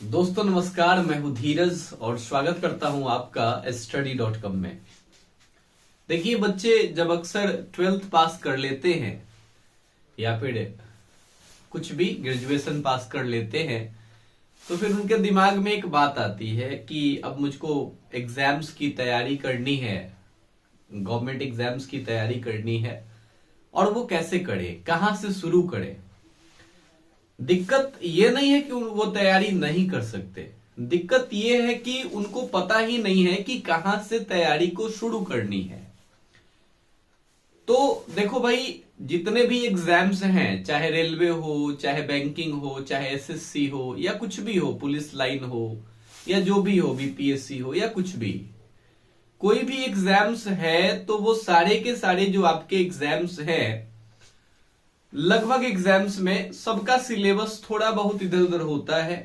दोस्तों नमस्कार, मैं हूं धीरज और स्वागत करता हूं आपका study.com में। देखिए बच्चे जब अक्सर 12th पास कर लेते हैं या फिर कुछ भी ग्रेजुएशन पास कर लेते हैं तो फिर उनके दिमाग में एक बात आती है कि अब मुझको एग्जाम्स की तैयारी करनी है, गवर्नमेंट एग्जाम्स की तैयारी करनी है और वो कैसे करे, कहां से शुरू करे। दिक्कत ये नहीं है कि वो तैयारी नहीं कर सकते, दिक्कत ये है कि उनको पता ही नहीं है कि कहां से तैयारी को शुरू करनी है। तो देखो भाई, जितने भी एग्जाम्स हैं, चाहे रेलवे हो, चाहे बैंकिंग हो, चाहे एसएससी हो या कुछ भी हो, पुलिस लाइन हो या जो भी हो, बीपीएससी हो या कुछ भी, कोई भी एग्जाम्स है तो वो सारे के सारे जो आपके एग्जाम्स हैं, लगभग एग्जाम्स में सबका सिलेबस थोड़ा बहुत इधर उधर होता है।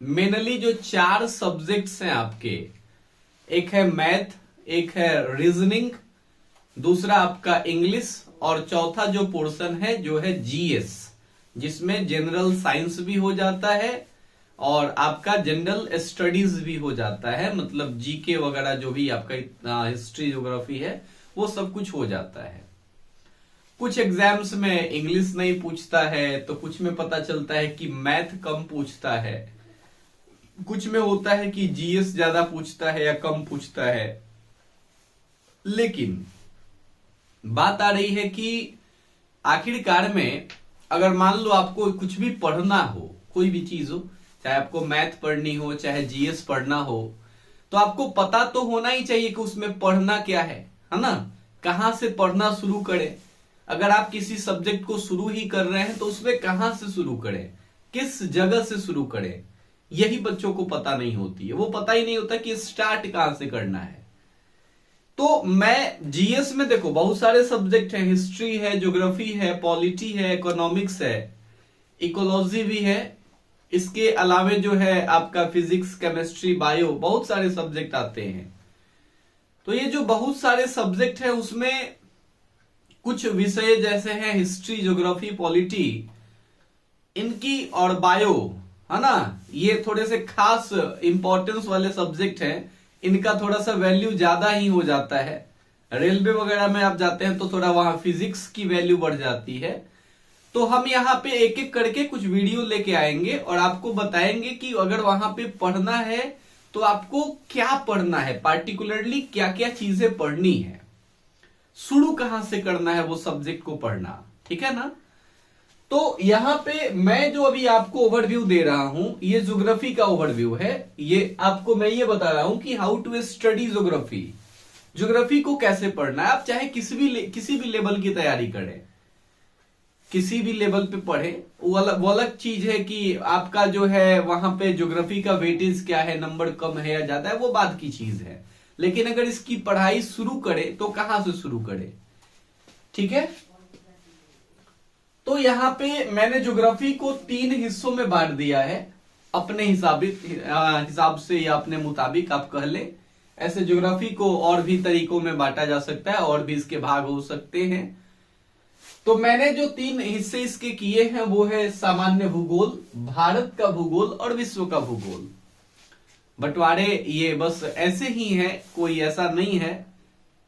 मेनली जो 4 सब्जेक्ट्स हैं आपके, एक है मैथ, एक है रीजनिंग, दूसरा आपका इंग्लिश और चौथा जो पोर्शन है जो है जीएस, जिसमें जनरल साइंस भी हो जाता है और आपका जनरल स्टडीज भी हो जाता है, मतलब जीके वगैरह जो भी आपका हिस्ट्री ज्योग्राफी है वो सब कुछ हो जाता है। कुछ एग्जाम्स में इंग्लिश नहीं पूछता है तो कुछ में पता चलता है कि मैथ कम पूछता है, कुछ में होता है कि जीएस ज्यादा पूछता है या कम पूछता है। लेकिन बात आ रही है कि आखिरकार में अगर मान लो आपको कुछ भी पढ़ना हो, कोई भी चीज हो, चाहे आपको मैथ पढ़नी हो चाहे जीएस पढ़ना हो, तो आपको पता तो होना ही चाहिए कि उसमें पढ़ना क्या है ना, कहां से पढ़ना शुरू करें। अगर आप किसी सब्जेक्ट को शुरू ही कर रहे हैं तो उसमें कहां से शुरू करें, किस जगह से शुरू करें, यही बच्चों को पता नहीं होती है। वो पता ही नहीं होता कि स्टार्ट कहां से करना है। तो मैं जीएस में देखो बहुत सारे सब्जेक्ट हैं, हिस्ट्री है, ज्योग्राफी है, पॉलिटी है, इकोनॉमिक्स है, इकोलॉजी भी है, इसके अलावे जो है आपका फिजिक्स, केमिस्ट्री, बायो, बहुत सारे सब्जेक्ट आते हैं। तो ये जो बहुत सारे सब्जेक्ट है उसमें कुछ विषय जैसे हैं हिस्ट्री, ज्योग्राफी, पॉलिटी, इनकी और बायो, है ना, ये थोड़े से खास इंपॉर्टेंस वाले सब्जेक्ट हैं, इनका थोड़ा सा वैल्यू ज्यादा ही हो जाता है। रेलवे वगैरह में आप जाते हैं तो थोड़ा वहां फिजिक्स की वैल्यू बढ़ जाती है। तो हम यहाँ पे एक एक करके कुछ वीडियो लेके आएंगे और आपको बताएंगे कि अगर वहां पे पढ़ना है तो आपको क्या पढ़ना है, पार्टिकुलरली क्या क्या चीजें पढ़नी है, शुरू कहां से करना है वो सब्जेक्ट को पढ़ना, ठीक है ना। तो यहां पे मैं जो अभी आपको ओवरव्यू दे रहा हूं, ये ज्योग्राफी का ओवरव्यू है। ये आपको मैं ये बता रहा हूं कि how to study geography, geography को कैसे पढ़ना है। आप चाहे किसी भी लेवल की तैयारी करें, किसी भी लेवल पे पढ़े, वो अलग चीज है कि आपका जो है वहां पे ज्योग्राफी का वेटेज क्या है, नंबर कम है या ज्यादा है, वो बात की चीज है। लेकिन अगर इसकी पढ़ाई शुरू करे तो कहां से शुरू करे, ठीक है। तो यहां पे मैंने ज्योग्राफी को 3 हिस्सों में बांट दिया है, अपने हिसाब से या अपने मुताबिक आप कह ले। ऐसे ज्योग्राफी को और भी तरीकों में बांटा जा सकता है, और भी इसके भाग हो सकते हैं। तो मैंने जो 3 हिस्से इसके किए हैं वो है सामान्य भूगोल, भारत का भूगोल और विश्व का भूगोल। बंटवारे ये बस ऐसे ही है, कोई ऐसा नहीं है,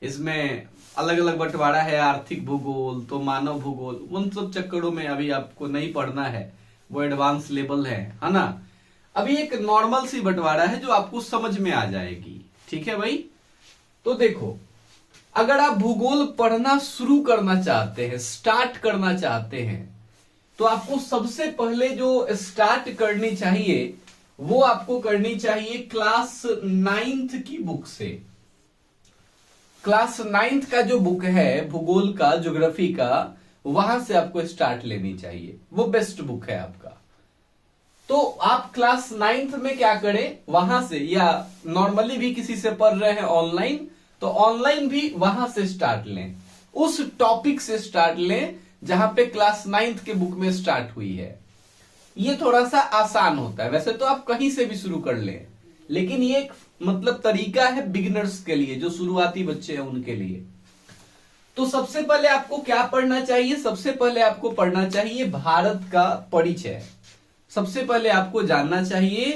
इसमें अलग अलग बंटवारा है। आर्थिक भूगोल तो मानव भूगोल, उन सब चक्करों में अभी आपको नहीं पढ़ना है, वो एडवांस लेवल है ना। अभी एक नॉर्मल सी बंटवारा है जो आपको समझ में आ जाएगी, ठीक है भाई। तो देखो, अगर आप भूगोल पढ़ना शुरू करना चाहते हैं, स्टार्ट करना चाहते हैं, तो आपको सबसे पहले जो स्टार्ट करनी चाहिए वो आपको करनी चाहिए क्लास 9th की बुक से। क्लास 9th का जो बुक है भूगोल का, ज्योग्राफी का, वहां से आपको स्टार्ट लेनी चाहिए, वो बेस्ट बुक है आपका। तो आप क्लास 9th में क्या करें, वहां से, या नॉर्मली भी किसी से पढ़ रहे हैं ऑनलाइन, तो ऑनलाइन भी वहां से स्टार्ट लें, उस टॉपिक से स्टार्ट लें जहां पे क्लास 9th के बुक में स्टार्ट हुई है। ये थोड़ा सा आसान होता है, वैसे तो आप कहीं से भी शुरू कर लें, लेकिन ये एक मतलब तरीका है बिगिनर्स के लिए, जो शुरुआती बच्चे हैं उनके लिए। तो सबसे पहले आपको क्या पढ़ना चाहिए, सबसे पहले आपको पढ़ना चाहिए भारत का परिचय। सबसे पहले आपको जानना चाहिए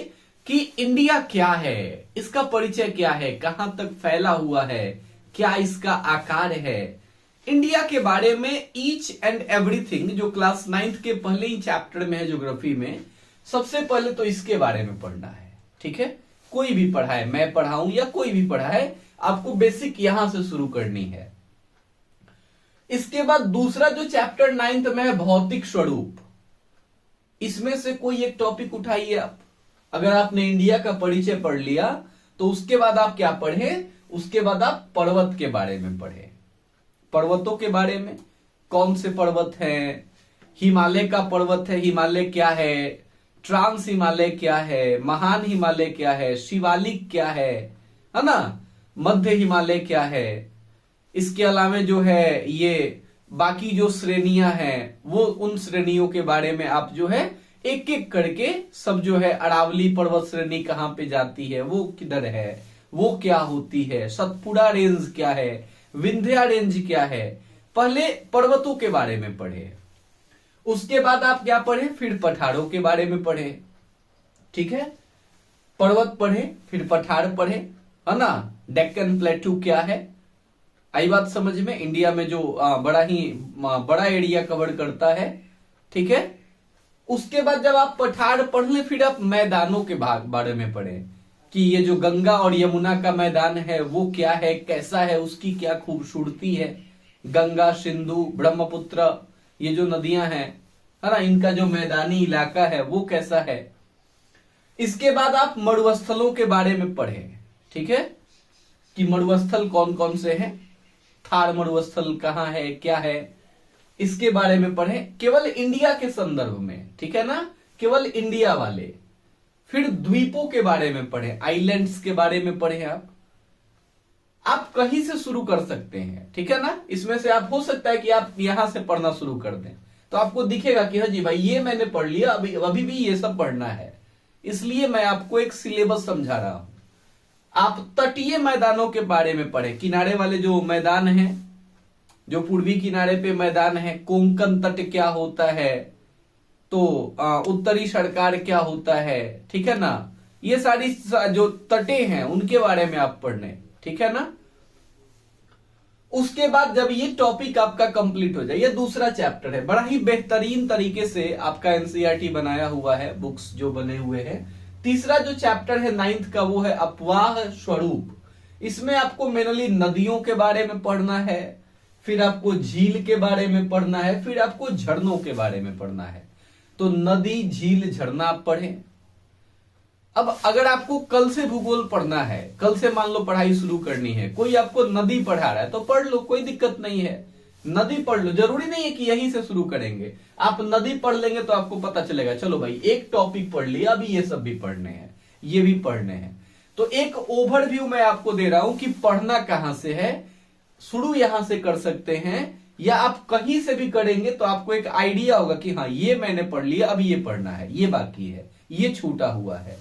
कि इंडिया क्या है, इसका परिचय क्या है, कहां तक फैला हुआ है, क्या इसका आकार है। इंडिया के बारे में ईच एंड एवरीथिंग जो क्लास 9th के पहले ही चैप्टर में है ज्योग्राफी में, सबसे पहले तो इसके बारे में पढ़ना है। ठीक है, कोई भी पढ़ाए, मैं पढ़ाऊं या कोई भी पढ़ाए, आपको बेसिक यहां से शुरू करनी है। इसके बाद दूसरा जो चैप्टर 9th में है भौतिक स्वरूप, इसमें से कोई एक टॉपिक उठाइए आप। अगर आपने इंडिया का परिचय पढ़ लिया तो उसके बाद आप क्या पढ़े, उसके बाद आप पर्वत के बारे में पढ़े। पर्वतों के बारे में, कौन से पर्वत हैं, हिमालय का पर्वत है, हिमालय क्या है, ट्रांस हिमालय क्या है, महान हिमालय क्या है, शिवालिक क्या है ना, मध्य हिमालय क्या है। इसके अलावा जो है ये बाकी जो श्रेणियां हैं वो, उन श्रेणियों के बारे में आप जो है एक एक करके सब जो है, अरावली पर्वत श्रेणी कहां पे जाती है, वो किधर है, वो क्या होती है, सतपुड़ा रेंज क्या है, विंध्या रेंज क्या है, पहले पर्वतों के बारे में पढ़े। उसके बाद आप क्या पढ़े, फिर पठारों के बारे में पढ़े। ठीक है, पर्वत पढ़े, फिर पठार पढ़े, है ना। डेक्कन प्लेटू क्या है, आई बात समझ में, इंडिया में जो बड़ा एरिया कवर करता है। ठीक है, उसके बाद जब आप पठार पढ़ ले, फिर आप मैदानों के बारे में पढ़े कि ये जो गंगा और यमुना का मैदान है वो क्या है, कैसा है, उसकी क्या खूबसूरती है। गंगा, सिंधु, ब्रह्मपुत्र, ये जो नदियां हैं, है ना, इनका जो मैदानी इलाका है वो कैसा है। इसके बाद आप मरुस्थलों के बारे में पढ़े। ठीक है, कि मरुस्थल कौन कौन से हैं, थार मरुस्थल कहां है, क्या है, इसके बारे में पढ़े, केवल इंडिया के संदर्भ में। ठीक है ना, केवल इंडिया वाले। फिर द्वीपों के बारे में पढ़े, आइलैंड्स के बारे में पढ़े। आप कहीं से शुरू कर सकते हैं। ठीक है ना, इसमें से आप हो सकता है कि आप यहां से पढ़ना शुरू कर दें तो आपको दिखेगा कि हाँ जी भाई ये मैंने पढ़ लिया, अभी भी ये सब पढ़ना है। इसलिए मैं आपको एक सिलेबस समझा रहा हूं। आप तटीय मैदानों के बारे में पढ़े, किनारे वाले जो मैदान हैं, जो पूर्वी किनारे पे मैदान है, कोंकण तट क्या होता है, तो उत्तरी सरकार क्या होता है। ठीक है ना, ये सारी जो तटे हैं उनके बारे में आप पढ़ने। ठीक है ना, उसके बाद जब ये टॉपिक आपका कंप्लीट हो जाए, ये दूसरा चैप्टर है, बड़ा ही बेहतरीन तरीके से आपका एनसीईआरटी बनाया हुआ है, बुक्स जो बने हुए हैं। तीसरा जो चैप्टर है 9th का वो है अपवाह स्वरूप। इसमें आपको मेनली नदियों के बारे में पढ़ना है, फिर आपको झील के बारे में पढ़ना है, फिर आपको झरनों के बारे में पढ़ना है। तो नदी, झील, झरना आप पढ़ें। अब अगर आपको कल से भूगोल पढ़ना है, कल से मान लो पढ़ाई शुरू करनी है, कोई आपको नदी पढ़ा रहा है तो पढ़ लो, कोई दिक्कत नहीं है, नदी पढ़ लो। जरूरी नहीं है कि यहीं से शुरू करेंगे, आप नदी पढ़ लेंगे तो आपको पता चलेगा चलो भाई एक टॉपिक पढ़ लिया, अभी ये सब भी पढ़ने हैं, ये भी पढ़ने हैं। तो एक ओवरव्यू मैं आपको दे रहा हूं कि पढ़ना कहां से है, शुरू यहां से कर सकते हैं या आप कहीं से भी करेंगे तो आपको एक आइडिया होगा कि हाँ ये मैंने पढ़ लिया, अभी ये पढ़ना है, ये बाकी है, ये छूटा हुआ है।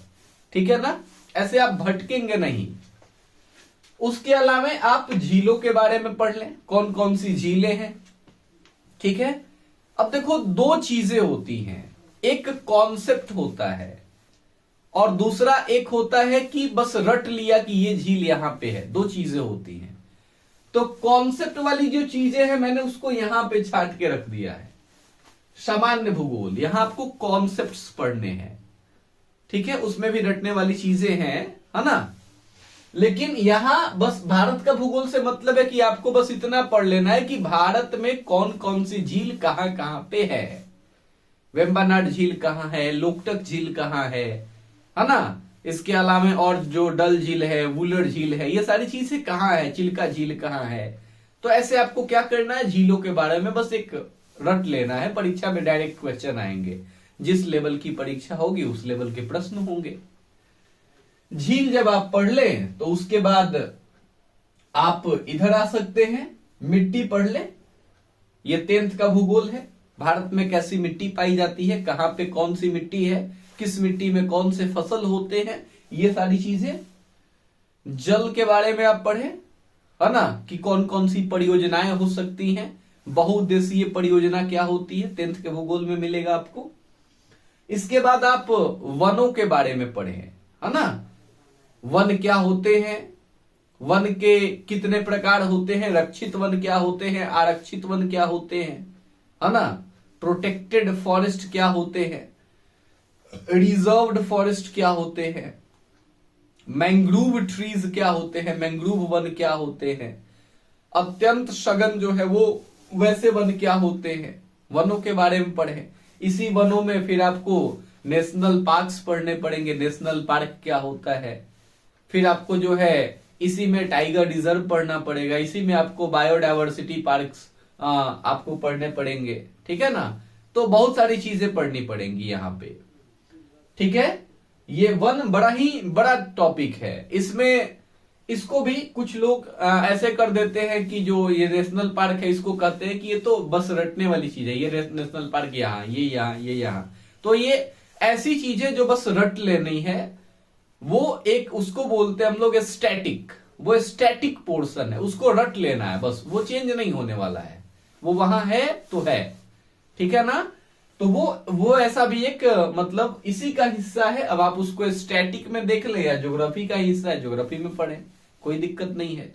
ठीक है ना, ऐसे आप भटकेंगे नहीं। उसके अलावा आप झीलों के बारे में पढ़ लें, कौन कौन सी झीलें हैं। ठीक है, अब देखो दो चीजें होती हैं, एक कॉन्सेप्ट होता है और दूसरा एक होता है कि बस रट लिया कि ये झील यहां पे है, दो चीजें होती हैं। तो कॉन्सेप्ट वाली जो चीजें हैं मैंने उसको यहां पे छाट के रख दिया है, सामान्य भूगोल, यहां आपको कॉन्सेप्ट्स पढ़ने हैं। ठीक है, उसमें भी रटने वाली चीजें हैं, है ना, लेकिन यहां बस भारत का भूगोल से मतलब है कि आपको बस इतना पढ़ लेना है कि भारत में कौन कौन सी झील कहां कहां पे है, वेम्बनाड झील कहां है, लोकटक झील कहां है ना। इसके अलावा और जो डल झील है, वुलर झील है, ये सारी चीजें कहां है, चिल्का झील कहां है। तो ऐसे आपको क्या करना है, झीलों के बारे में बस एक रट लेना है, परीक्षा में डायरेक्ट क्वेश्चन आएंगे, जिस लेवल की परीक्षा होगी उस लेवल के प्रश्न होंगे। झील जब आप पढ़ लें तो उसके बाद आप इधर आ सकते हैं, मिट्टी पढ़ लें, ये 10th का भूगोल है, भारत में कैसी मिट्टी पाई जाती है, कहां पे कौन सी मिट्टी है, किस मिट्टी में कौन से फसल होते हैं, ये सारी चीजें। जल के बारे में आप पढ़ें, है ना, कि कौन कौन सी परियोजनाएं हो सकती हैं, बहुउद्देशीय परियोजना क्या होती है, 10th के भूगोल में मिलेगा आपको। इसके बाद आप वनों के बारे में पढ़े हैं, है ना। वन क्या होते हैं, वन के कितने प्रकार होते हैं, रक्षित वन क्या होते हैं, आरक्षित वन क्या होते हैं, है ना। प्रोटेक्टेड फॉरेस्ट क्या होते हैं, रिजर्व्ड फॉरेस्ट क्या होते हैं, मैंग्रोव ट्रीज क्या होते हैं, मैंग्रोव वन क्या होते हैं, अत्यंत सघन जो है वो वैसे वन क्या होते हैं, वनों के बारे में पढ़े। इसी वनों में फिर आपको नेशनल पार्क्स पढ़ने पड़ेंगे, नेशनल पार्क क्या होता है। फिर आपको जो है इसी में टाइगर रिजर्व पढ़ना पड़ेगा, इसी में आपको बायोडायवर्सिटी पार्क्स आपको पढ़ने पड़ेंगे, ठीक है ना। तो बहुत सारी चीजें पढ़नी पड़ेंगी यहाँ पे, ठीक है। ये वन बड़ा ही बड़ा टॉपिक है। इसमें इसको भी कुछ लोग ऐसे कर देते हैं कि जो ये नेशनल पार्क है इसको कहते हैं कि ये तो बस रटने वाली चीज है, ये नेशनल पार्क यहाँ, ये यहाँ, ये यहाँ। तो ये ऐसी चीजें जो बस रट लेनी है, वो एक उसको बोलते हैं हम लोग स्टैटिक, वो स्टैटिक पोर्शन है, उसको रट लेना है बस, वो चेंज नहीं होने वाला है, वो वहां है तो है, ठीक है ना। तो वो ऐसा भी एक मतलब इसी का हिस्सा है। अब आप उसको स्टैटिक में देख ले या ज्योग्राफी का हिस्सा है, ज्योग्राफी में पढ़े, कोई दिक्कत नहीं है।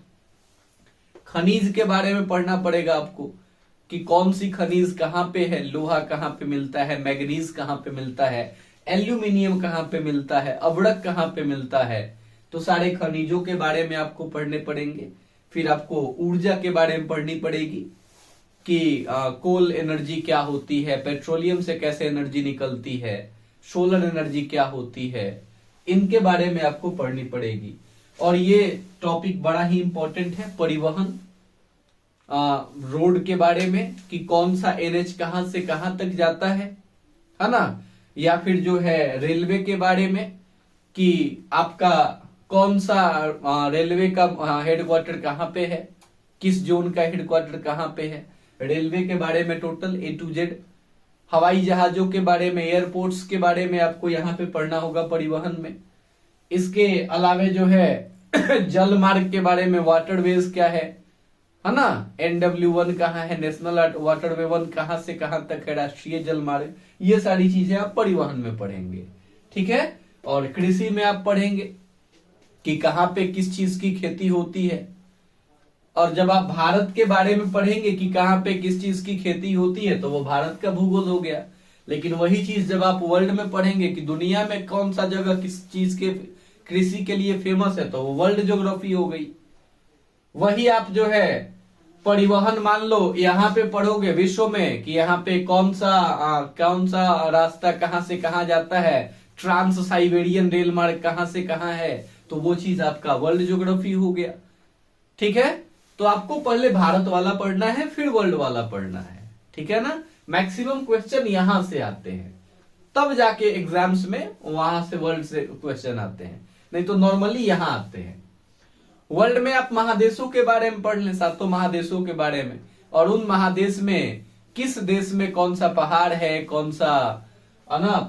खनिज के बारे में पढ़ना पड़ेगा आपको कि कौन सी खनिज कहां पे है, लोहा कहां पे मिलता है, मैग्नीज कहां पे मिलता है, एल्यूमिनियम कहां पे मिलता है, अबड़क कहां पे मिलता है। तो सारे खनिजों के बारे में आपको पढ़ने पड़ेंगे। फिर आपको ऊर्जा के बारे में पढ़नी पड़ेगी कि कोल एनर्जी क्या होती है, पेट्रोलियम से कैसे एनर्जी निकलती है, सोलर एनर्जी क्या होती है, इनके बारे में आपको पढ़नी पड़ेगी। और ये टॉपिक बड़ा ही इंपॉर्टेंट है, परिवहन, रोड के बारे में कि कौन सा एनएच कहां से कहां तक जाता है ना। या फिर जो है रेलवे के बारे में कि आपका कौन सा रेलवे का हेडक्वार्टर कहां पे है, किस जोन का हेडक्वार्टर कहां पे है, रेलवे के बारे में टोटल A to Z। हवाई जहाजों के बारे में, एयरपोर्ट्स के बारे में आपको यहाँ पे पढ़ना होगा परिवहन में। इसके अलावे जो है जल मार्ग के बारे में, वाटरवेज क्या है ना, NW1 कहाँ है, नेशनल वाटरवे 1 कहां से कहां तक है, राष्ट्रीय जल मार्ग, ये सारी चीजें आप परिवहन में पढ़ेंगे, ठीक है। और कृषि में आप पढ़ेंगे कि कहां पे किस चीज की खेती होती है। और जब आप भारत के बारे में पढ़ेंगे कि कहां पे किस चीज की खेती होती है, तो वो भारत का भूगोल हो गया। लेकिन वही चीज जब आप वर्ल्ड में पढ़ेंगे कि दुनिया में कौन सा जगह किस चीज के कृषि के लिए फेमस है, तो वो वर्ल्ड ज्योग्राफी हो गई। वही आप जो है परिवहन मान लो यहाँ पे पढ़ोगे विश्व में कि यहाँ पे कौन सा रास्ता कहां से कहां जाता है, ट्रांस साइबेरियन रेल मार्ग कहां से कहां है, तो वो चीज आपका वर्ल्ड ज्योग्राफी हो गया, ठीक है। तो आपको पहले भारत वाला पढ़ना है, फिर वर्ल्ड वाला पढ़ना है, ठीक है ना। मैक्सिमम क्वेश्चन यहां से आते हैं, तब जाके एग्जाम्स में वहां से वर्ल्ड से क्वेश्चन आते हैं, नहीं तो नॉर्मली यहां आते हैं। वर्ल्ड में आप महादेशों के बारे में पढ़ लें, 7 महादेशों के बारे में, और उन महादेश में किस देश में कौन सा पहाड़ है, कौन सा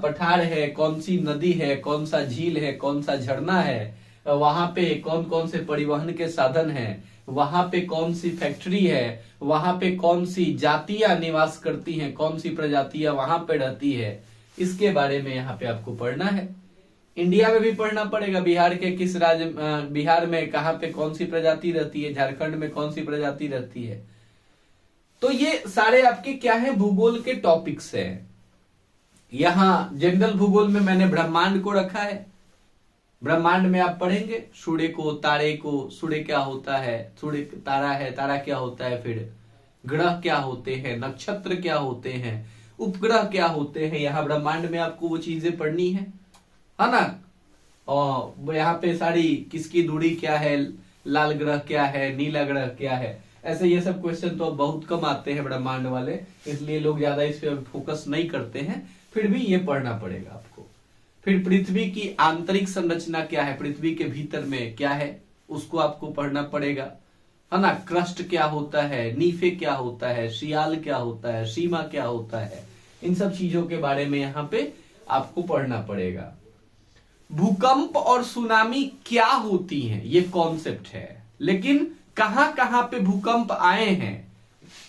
पठार है, कौन सी नदी है, कौन सा झील है, कौन सा झरना है, वहां पे कौन कौन से परिवहन के साधन हैं, वहां पे कौन सी फैक्ट्री है, वहां पे कौन सी जातियां निवास करती हैं, कौन सी प्रजातियां वहां पे रहती है, इसके बारे में यहाँ पे आपको पढ़ना है। इंडिया में भी पढ़ना पड़ेगा, बिहार के किस राज्य, बिहार में कहां पे कौन सी प्रजाति रहती है, झारखंड में कौन सी प्रजाति रहती है। तो ये सारे आपके क्या है, भूगोल के टॉपिक्स हैं। यहां जनरल भूगोल में मैंने ब्रह्मांड को रखा है। ब्रह्मांड में आप पढ़ेंगे सूर्य को, तारे को, सूर्य क्या होता है, सूर्य तारा है, तारा क्या होता है, फिर ग्रह क्या होते हैं, नक्षत्र क्या होते हैं, उपग्रह क्या होते हैं। यहाँ ब्रह्मांड में आपको वो चीजें पढ़नी है ना। और यहाँ पे सारी किसकी दूरी क्या है, लाल ग्रह क्या है, नीला ग्रह क्या है, ऐसे ये सब क्वेश्चन तो बहुत कम आते हैं ब्रह्मांड वाले, इसलिए लोग ज्यादा इस पे फोकस नहीं करते हैं। फिर भी ये पढ़ना पड़ेगा आपको। फिर पृथ्वी की आंतरिक संरचना क्या है, पृथ्वी के भीतर में क्या है, उसको आपको पढ़ना पड़ेगा, है ना। क्रस्ट क्या होता है, नीफे क्या होता है, सियाल क्या होता है, सीमा क्या होता है, इन सब चीजों के बारे में यहाँ पे आपको पढ़ना पड़ेगा। भूकंप और सुनामी क्या होती हैं, ये कॉन्सेप्ट है, लेकिन कहां कहां पे भूकंप आए हैं,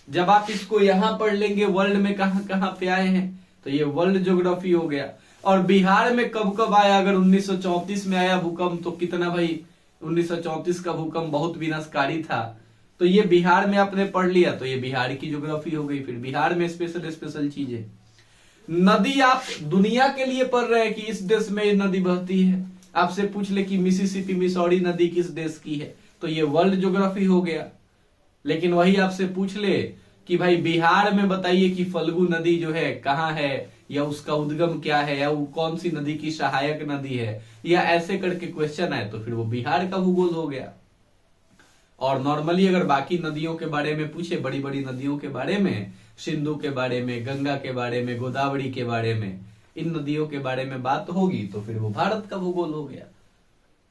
जब आप इसको यहां पढ़ लेंगे वर्ल्ड में कहां कहां पे आए हैं, तो ये वर्ल्ड ज्योग्राफी हो गया। और बिहार में कब कब आया, अगर 1934 में आया भूकंप तो कितना भाई, 1934 का भूकंप बहुत विनाशकारी था। तो ये बिहार में आपने पढ़ लिया तो ये बिहार की ज्योग्राफी हो गई। फिर बिहार में स्पेशल स्पेशल चीजें। नदी आप दुनिया के लिए पढ़ रहे हैं कि इस देश में ये नदी बहती है, आपसे पूछ ले कि मिसिसिपी मिसौरी नदी किस देश की है, तो ये वर्ल्ड ज्योग्राफी हो गया। लेकिन वही आपसे पूछ ले कि भाई बिहार में बताइए कि फल्गु नदी जो है कहाँ है, या उसका उद्गम क्या है, या वो कौन सी नदी की सहायक नदी है, या ऐसे करके क्वेश्चन है तो फिर वो बिहार का भूगोल हो गया। और नॉर्मली अगर बाकी नदियों के बारे में पूछे, बड़ी बड़ी नदियों के बारे में, सिंधु के बारे में, गंगा के बारे में, गोदावरी के बारे में, इन नदियों के बारे में बात होगी तो फिर वो भारत का भूगोल हो गया।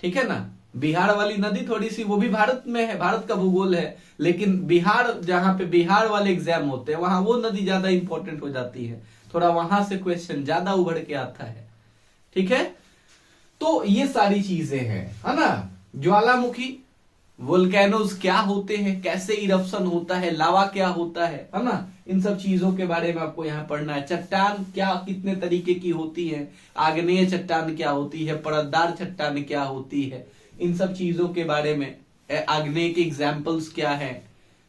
ठीक है ना। बिहार वाली नदी थोड़ी सी वो भी भारत में है, भारत का भूगोल है, लेकिन बिहार जहां पे बिहार वाले एग्जाम होते हैं वहां वो नदी ज्यादा इंपॉर्टेंट हो जाती है, थोड़ा वहां से क्वेश्चन ज्यादा उभर के आता है। ठीक है, तो ये सारी चीजें हैं, है ना। ज्वालामुखी, वोल्केनोज क्या होते हैं, कैसे इरप्शन होता है, लावा क्या होता है ना, इन सब चीजों के बारे में आपको यहाँ पढ़ना है। चट्टान क्या कितने तरीके की होती है, आग्नेय चट्टान क्या होती है, परतदार चट्टान क्या होती है, इन सब चीजों के बारे में, आग्नेय के एग्जाम्पल्स क्या है,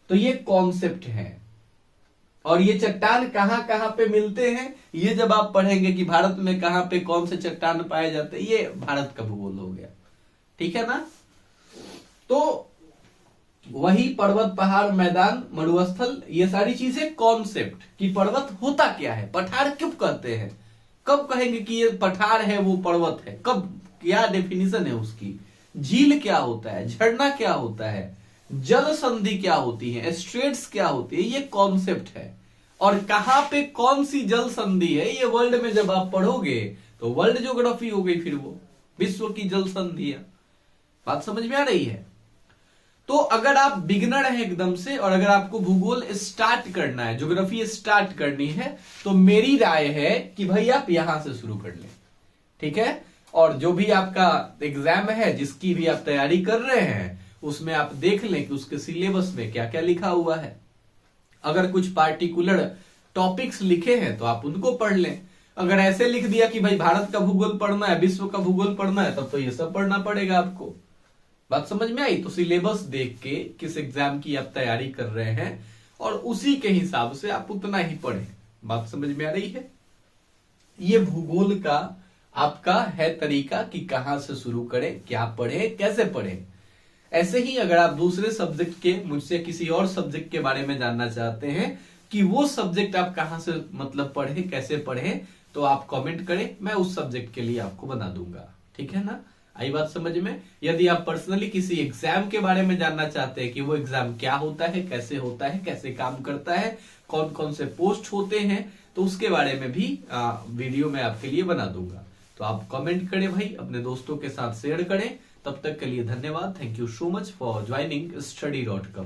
तो ये कॉन्सेप्ट है। और ये चट्टान कहाँ कहाँ पे मिलते हैं, ये जब आप पढ़ेंगे कि भारत में कहाँ पे कौन से चट्टान पाए जाते हैं, ये भारत का भूगोल हो गया। ठीक है ना। तो वही पर्वत, पहाड़, मैदान, मरुस्थल, ये सारी चीजें कॉन्सेप्ट कि पर्वत होता क्या है, पठार क्यों कहते हैं, कब कहेंगे कि ये पठार है वो पर्वत है, कब, क्या डेफिनेशन है उसकी, झील क्या होता है, झरना क्या होता है, जल संधि क्या होती है, स्ट्रेट्स क्या होती है, ये कॉन्सेप्ट है। और कहां पे कौन सी जल संधि है, ये वर्ल्ड में जब आप पढ़ोगे तो वर्ल्ड ज्योग्राफी हो गई, फिर वो विश्व की जल संधियां। बात समझ में आ रही है। तो अगर आप बिगनर हैं एकदम से, और अगर आपको भूगोल स्टार्ट करना है, ज्योग्राफी स्टार्ट करनी है, तो मेरी राय है कि भाई आप यहां से शुरू कर लें। ठीक है। और जो भी आपका एग्जाम है, जिसकी भी आप तैयारी कर रहे हैं, उसमें आप देख लें कि उसके सिलेबस में क्या क्या लिखा हुआ है। अगर कुछ पार्टिकुलर टॉपिक्स लिखे हैं तो आप उनको पढ़ लें। अगर ऐसे लिख दिया कि भाई भारत का भूगोल पढ़ना है, विश्व का भूगोल पढ़ना है, तब तो ये सब पढ़ना पड़ेगा आपको। बात समझ में आई। तो सिलेबस देख के किस एग्जाम की आप तैयारी कर रहे हैं और उसी के हिसाब से आप उतना ही पढ़ें। बात समझ में आ रही है। ये भूगोल का आपका है तरीका कि कहां से शुरू करें, क्या पढ़ें, कैसे पढ़ें। ऐसे ही अगर आप दूसरे सब्जेक्ट के, मुझसे किसी और सब्जेक्ट के बारे में जानना चाहते हैं कि वो सब्जेक्ट आप कहां से मतलब पढ़ें, कैसे पढ़ें, तो आप कमेंट करें, मैं उस सब्जेक्ट के लिए आपको बना दूंगा। ठीक है ना। आई बात समझ में। यदि आप पर्सनली किसी एग्जाम के बारे में जानना चाहते हैं कि वो एग्जाम क्या होता है, कैसे काम करता है, कौन कौन से पोस्ट होते हैं, तो उसके बारे में भी वीडियो मैं आपके लिए बना दूंगा। तो आप कमेंट करें भाई, अपने दोस्तों के साथ शेयर करें। तब तक के लिए धन्यवाद। Thank you so much for joining study.com।